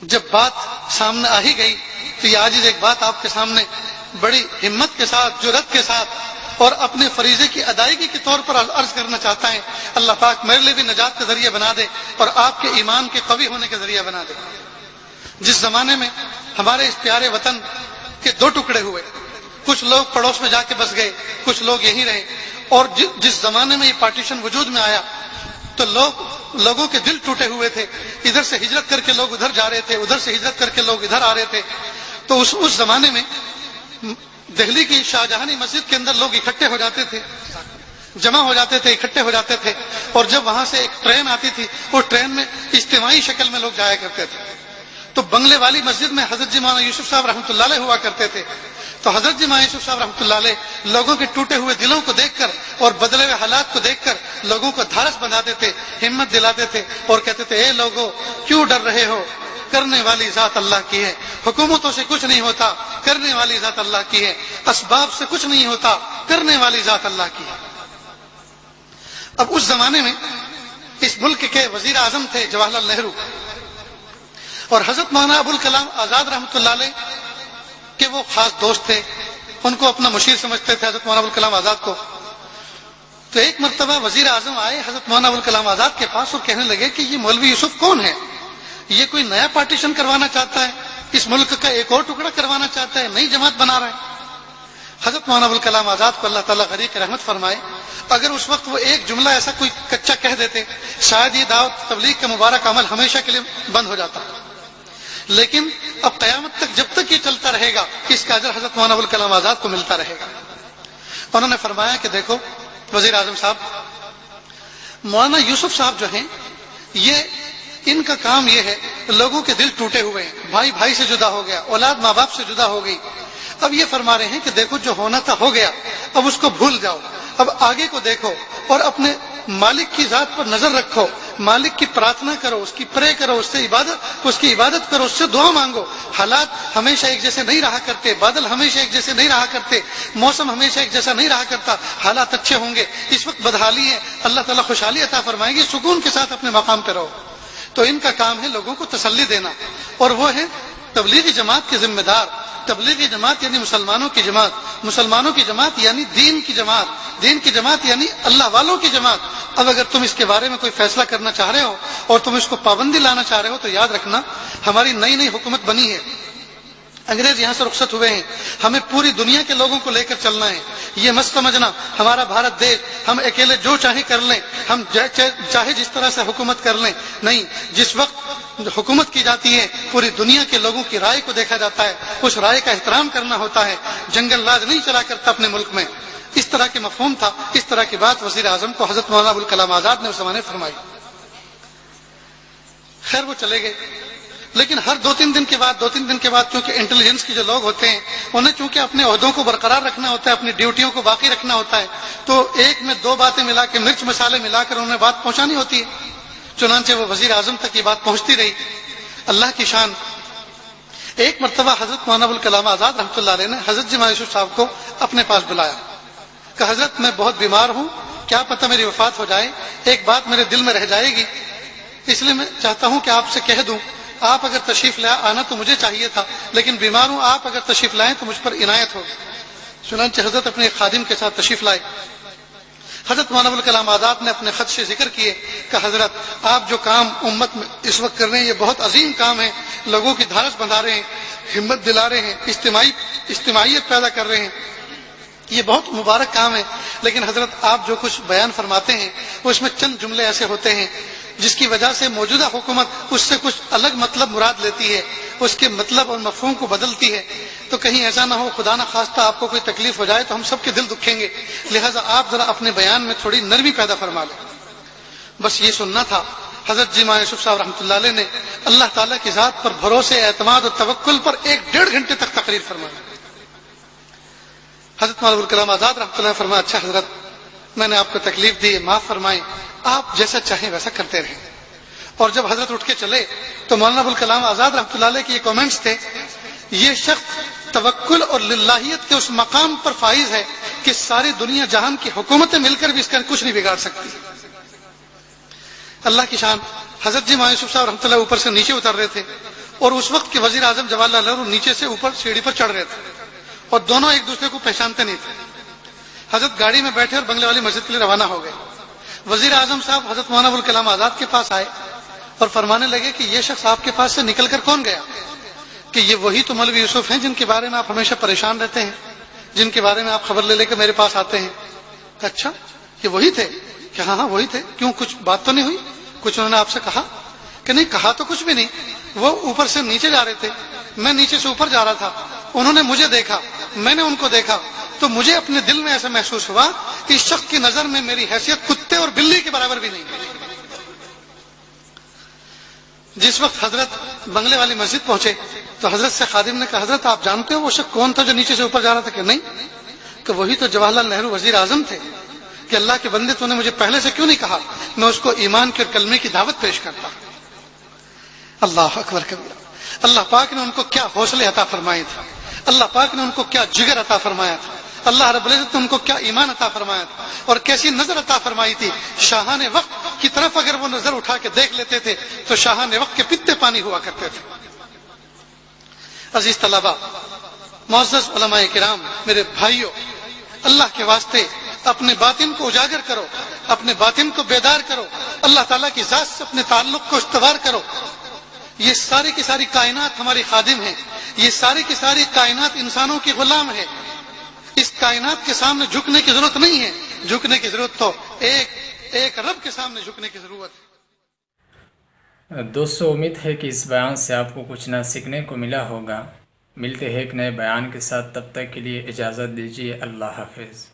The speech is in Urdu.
جب بات سامنے آ ہی گئی تو یہ عاجز ایک بات آپ کے سامنے بڑی ہمت کے ساتھ، جرأت کے ساتھ اور اپنے فریضے کی ادائیگی کے طور پر عرض کرنا چاہتا ہے، اللہ پاک میرے لیے بھی نجات کا ذریعہ بنا دے اور آپ کے ایمان کے قوی ہونے کا ذریعہ بنا دے۔ جس زمانے میں ہمارے اس پیارے وطن کے دو ٹکڑے ہوئے، کچھ لوگ پڑوس میں جا کے بس گئے، کچھ لوگ یہیں رہے، اور جس زمانے میں یہ پارٹیشن وجود میں آیا تو لوگوں کے دل ٹوٹے ہوئے تھے، ادھر سے ہجرت کر کے لوگ ادھر جا رہے تھے، ادھر سے ہجرت کر کے لوگ ادھر آ رہے تھے۔ تو اس زمانے میں دہلی کی شاہجہانی مسجد کے اندر لوگ اکٹھے ہو جاتے تھے، جمع ہو جاتے تھے، اکٹھے ہو جاتے تھے، اور جب وہاں سے ایک ٹرین آتی تھی اس ٹرین میں اجتماعی شکل میں لوگ جایا کرتے تھے۔ تو بنگلے والی مسجد میں حضرت جی مولانا یوسف صاحب رحمۃ اللہ علیہ ہوا کرتے تھے۔ تو حضرت جی مولانا یوسف صاحب رحمۃ اللہ علیہ لوگوں کے ٹوٹے ہوئے دلوں کو دیکھ کر اور بدلے ہوئے حالات کو دیکھ کر لوگوں کو دھارس بندھاتے تھے، ہمت دلاتے تھے اور کہتے تھے، اے لوگو کیوں ڈر رہے ہو، کرنے والی ذات اللہ کی ہے، حکومتوں سے کچھ نہیں ہوتا، کرنے والی ذات اللہ کی ہے، اسباب سے کچھ نہیں ہوتا، کرنے والی ذات اللہ کی ہے۔ اب اس زمانے میں اس ملک کے وزیر اعظم تھے جواہر لال نہرو، اور حضرت مولانا ابوالکلام آزاد رحمۃ اللہ علیہ کہ وہ خاص دوست تھے، ان کو اپنا مشیر سمجھتے تھے حضرت مولانا ابوالکلام آزاد کو۔ تو ایک مرتبہ وزیر اعظم آئے حضرت مولانا ابوالکلام آزاد کے پاس اور کہنے لگے کہ یہ مولوی یوسف کون ہے؟ یہ کوئی نیا پارٹیشن کروانا چاہتا ہے، اس ملک کا ایک اور ٹکڑا کروانا چاہتا ہے، نئی جماعت بنا رہا ہے۔ حضرت مولانا ابوالکلام آزاد کو اللہ تعالیٰ غریق رحمت فرمائے، اگر اس وقت وہ ایک جملہ ایسا کوئی کچا کہہ دیتے شاید یہ دعوت تبلیغ کا مبارک عمل ہمیشہ کے لیے بند ہو جاتا، لیکن اب قیامت تک جب تک یہ چلتا رہے گا اس کا اجر حضرت مولانا ابوالکلام آزاد کو ملتا رہے گا۔ انہوں نے فرمایا کہ دیکھو وزیر اعظم صاحب، مولانا یوسف صاحب جو ہیں یہ ان کا کام یہ ہے، لوگوں کے دل ٹوٹے ہوئے ہیں، بھائی بھائی سے جدا ہو گیا، اولاد ماں باپ سے جدا ہو گئی، اب یہ فرما رہے ہیں کہ دیکھو جو ہونا تھا ہو گیا، اب اس کو بھول جاؤ، اب آگے کو دیکھو اور اپنے مالک کی ذات پر نظر رکھو، مالک کی پرارتھنا کرو، اس کی پرے کرو، اس کی عبادت کرو، اس سے دعا مانگو۔ حالات ہمیشہ ایک جیسے نہیں رہا کرتے، بادل ہمیشہ ایک جیسے نہیں رہا کرتے، موسم ہمیشہ ایک جیسا نہیں رہا کرتا، حالات اچھے ہوں گے، اس وقت بدحالی ہے، اللہ تعالیٰ خوشحالی عطا فرمائے گی، سکون کے ساتھ اپنے مقام پہ رہو۔ تو ان کا کام ہے لوگوں کو تسلی دینا، اور وہ ہے تبلیغی جماعت کے ذمہ دار۔ تبلیغی جماعت یعنی مسلمانوں کی جماعت، مسلمانوں کی جماعت یعنی دین کی جماعت، دین کی جماعت یعنی اللہ والوں کی جماعت۔ اب اگر تم اس کے بارے میں کوئی فیصلہ کرنا چاہ رہے ہو اور تم اس کو پابندی لانا چاہ رہے ہو تو یاد رکھنا ہماری نئی نئی حکومت بنی ہے، انگریز یہاں سے رخصت ہوئے ہیں، ہمیں پوری دنیا کے لوگوں کو لے کر چلنا ہے۔ یہ مت سمجھنا ہمارا بھارت دیش ہم اکیلے جو چاہے کر لیں، ہم چاہے جس طرح سے حکومت کر لیں، نہیں، جس وقت حکومت کی جاتی ہے پوری دنیا کے لوگوں کی رائے کو دیکھا جاتا ہے، اس رائے کا احترام کرنا ہوتا ہے، جنگل راج نہیں چلا کرتا اپنے ملک میں۔ اس طرح کے مفہوم تھا، اس طرح کی بات وزیر اعظم کو حضرت مولانا ابوالکلام آزاد نے اس زمانے فرمائی۔ خیر وہ چلے گئے، لیکن ہر دو تین دن کے بعد چونکہ انٹیلیجنس کے جو لوگ ہوتے ہیں انہیں چونکہ اپنے عہدوں کو برقرار رکھنا ہوتا ہے، اپنی ڈیوٹیوں کو باقی رکھنا ہوتا ہے، تو ایک میں دو باتیں ملا کے مرچ مسالے ملا کر انہیں بات پہنچانی ہوتی ہے۔ چنانچہ وہ وزیر اعظم تک یہ بات پہنچتی رہی۔ اللہ کی شان، ایک مرتبہ حضرت مولانا ابوالکلام آزاد رحمۃ اللہ علیہ نے حضرت جی مولانا یوسف صاحب کو اپنے پاس بلایا کہ حضرت میں بہت بیمار ہوں، کیا پتہ میری وفات ہو جائے، ایک بات میرے دل میں رہ جائے گی، اس لیے میں چاہتا ہوں کہ آپ سے کہہ دوں، آپ اگر تشریف لائے، آنا تو مجھے چاہیے تھا لیکن بیمار ہوں، آپ اگر تشریف لائیں تو مجھ پر عنایت ہوگی۔ چنانچہ حضرت اپنے خادم کے ساتھ تشریف لائے۔ حضرت مولانا ابوالکلام آزاد نے اپنے خط سے ذکر کیے کہ حضرت آپ جو کام امت میں اس وقت کر رہے ہیں یہ بہت عظیم کام ہے، لوگوں کی دھارس بندھا رہے ہیں، ہمت دلا رہے ہیں، اجتماعیت پیدا کر رہے ہیں، یہ بہت مبارک کام ہے، لیکن حضرت آپ جو کچھ بیان فرماتے ہیں وہ اس میں چند جملے ایسے ہوتے ہیں جس کی وجہ سے موجودہ حکومت اس سے کچھ الگ مطلب مراد لیتی ہے، اس کے مطلب اور مفہوم کو بدلتی ہے، تو کہیں ایسا نہ ہو خدا نہ خواستہ آپ کو کوئی تکلیف ہو جائے تو ہم سب کے دل دکھیں گے، لہٰذا آپ ذرا اپنے بیان میں تھوڑی نرمی پیدا فرما لیں۔ بس یہ سننا تھا۔ حضرت جی مولانا یوسف صاحب رحمۃ اللہ علیہ نے اللہ تعالیٰ کی ذات پر بھروسے، اعتماد اور توکل پر 1.5 گھنٹے تک تقریر فرمائی۔ حضرت مولانا ابوالکلام آزاد رحمۃ اللہ نے فرمایا، اچھا حضرت میں نے آپ کو تکلیف دی، معاف فرمائیں، آپ جیسا چاہیں ویسا کرتے رہیں۔ اور جب حضرت اٹھ کے چلے تو مولانا ابوالکلام آزاد رحمۃ اللہ علیہ کے یہ کامنٹس تھے، یہ شخص توکل اور للہیت کے اس مقام پر فائز ہے کہ ساری دنیا جہان کی حکومتیں مل کر بھی اس کا کچھ نہیں بگاڑ سکتی۔ اللہ کی شان، حضرت جی مولانا یوسف صاحب رحمۃ اللہ اوپر سے نیچے اتر رہے تھے اور اس وقت کے وزیر اعظم جواہر لال نہرو نیچے سے اوپر سیڑھی پر چڑھ رہے تھے اور دونوں ایک دوسرے کو پہچانتے نہیں تھے. حضرت گاڑی میں بیٹھے اور بنگلے والی مسجد کے لیے روانہ ہو گئے. وزیر اعظم صاحب حضرت مولانا ابوالکلام آزاد کے پاس آئے اور فرمانے لگے کہ یہ شخص آپ کے پاس سے نکل کر کون گیا؟ کہ یہ وہی تو مولوی یوسف ہیں جن کے بارے میں آپ ہمیشہ پریشان رہتے ہیں, جن کے بارے میں آپ خبر لے کے میرے پاس آتے ہیں. کہ اچھا یہ وہی تھے؟ کہ ہاں ہاں وہی تھے. کیوں, کچھ بات تو نہیں ہوئی؟ کچھ انہوں نے آپ سے کہا؟ کہ نہیں, کہا تو کچھ بھی نہیں. وہ اوپر سے نیچے جا رہے تھے, میں نیچے سے اوپر جا رہا تھا, انہوں نے مجھے دیکھا, میں نے ان کو دیکھا, تو مجھے اپنے دل میں ایسا محسوس ہوا کہ اس شخص کی نظر میں میری حیثیت کتے اور بلی کے برابر بھی نہیں. جس وقت حضرت بنگلے والی مسجد پہنچے تو حضرت سے خادم نے کہا, حضرت آپ جانتے ہو وہ شخص کون تھا جو نیچے سے اوپر جا رہا تھا؟ کہ نہیں. کہ وہی تو جواہر لال نہرو وزیر اعظم تھے. کہ اللہ کے بندے تو نے مجھے پہلے سے کیوں نہیں کہا, میں اس کو ایمان کے اور کلمے کی دعوت پیش کرتا. اللہ اکبر کبیرہ. اللہ پاک نے ان کو کیا حوصلے عطا فرمائے تھے, اللہ پاک نے ان کو کیا جگر عطا فرمایا تھا, اللہ رب العزت نے ان کو کیا ایمان عطا فرمایا تھا اور کیسی نظر عطا فرمائی تھی. شاہان وقت کی طرف اگر وہ نظر اٹھا کے دیکھ لیتے تھے تو شاہان وقت کے پتے پانی ہوا کرتے تھے. عزیز طلبہ, معزز علماء کرام, میرے بھائیوں, اللہ کے واسطے اپنے باطن کو اجاگر کرو, اپنے باطن کو بیدار کرو, اللہ تعالیٰ کی ذات سے اپنے تعلق کو استوار کرو. یہ ساری کی ساری کائنات ہماری خادم ہیں, یہ ساری کی ساری کائنات انسانوں کی غلام ہے. اس کائنات کے سامنے جھکنے کی ضرورت نہیں ہے, جھکنے کی ضرورت تو ایک رب کے سامنے جھکنے کی ضرورت ہے. دوستو, امید ہے کہ اس بیان سے آپ کو کچھ نہ سیکھنے کو ملا ہوگا. ملتے ہیں ایک نئے بیان کے ساتھ, تب تک کے لیے اجازت دیجیے. اللہ حافظ.